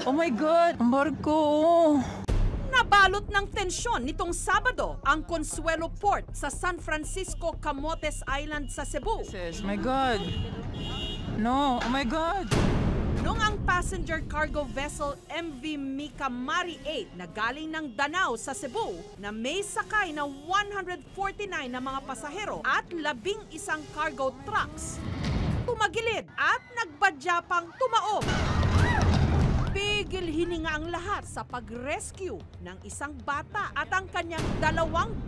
Oh my God! Ang barko! Nabalot ng tensyon nitong Sabado ang Consuelo Port sa San Francisco Camotes Island sa Cebu. My God! No! Oh my God! Nung ang passenger cargo vessel MV Mika Mari 8 na galing ng Danao sa Cebu na may sakay na 149 na mga pasahero at 11 cargo trucks, tumagilid at nagbadyapang tumaob. Pigil hininga ang lahat sa pag-rescue ng isang bata at ang kanyang 2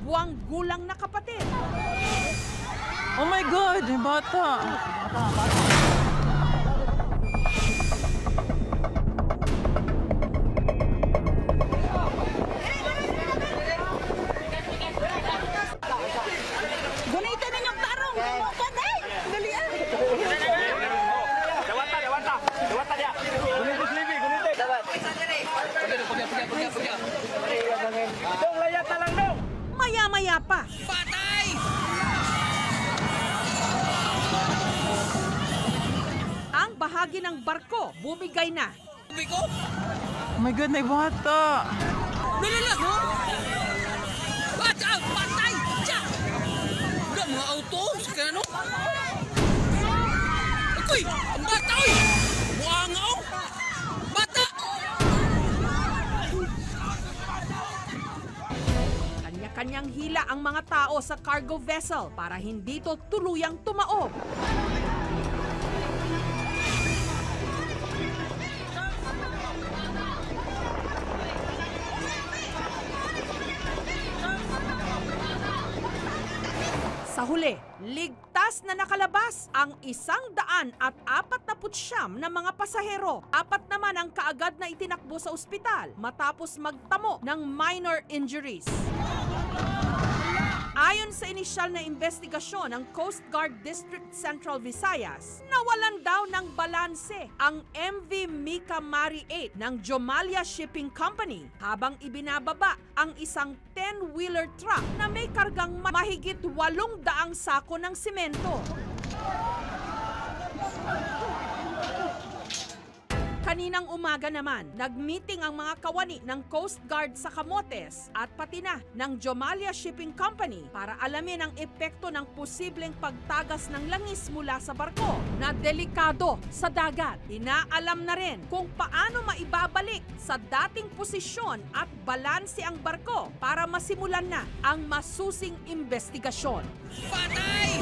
buwang gulang na kapatid. Oh my God! May bata! Gunitan ninyong tarong! Gumupan eh! Dalian! Dewata dia. Gunit sleepy, gunit. Dapat. Pergi. Dong layat talang dong. Maya-maya pa. Patay! Ang bahagi ng barko bumigay na. Biko? Oh my God! May bata! Lala ho. Bata, patay. Cha. Udah mga auto, sekarang no. Uy, ang bata oy. Buangaw. Bata. Kanya-kanyang hila ang mga tao sa cargo vessel para hindi ito tuluyang tumaob. Sa huli, ligtas na nakalabas ang 149 na mga pasahero. 4 naman ang kaagad na itinakbo sa ospital matapos magtamo ng minor injuries. Ayon sa inisyal na investigasyon ng Coast Guard District Central Visayas, nawalan daw ng balanse ang MV Mika Mari 8 ng Jomalia Shipping Company habang ibinababa ang isang 10-wheeler truck na may kargang mahigit 800 sako ng simento. Kaninang umaga naman, nag-meeting ang mga kawani ng Coast Guard sa Camotes at pati na ng Jomalia Shipping Company para alamin ang epekto ng posibleng pagtagas ng langis mula sa barko na delikado sa dagat. Inaalam na rin kung paano maibabalik sa dating posisyon at balanse ang barko para masimulan na ang masusing investigasyon. Patay!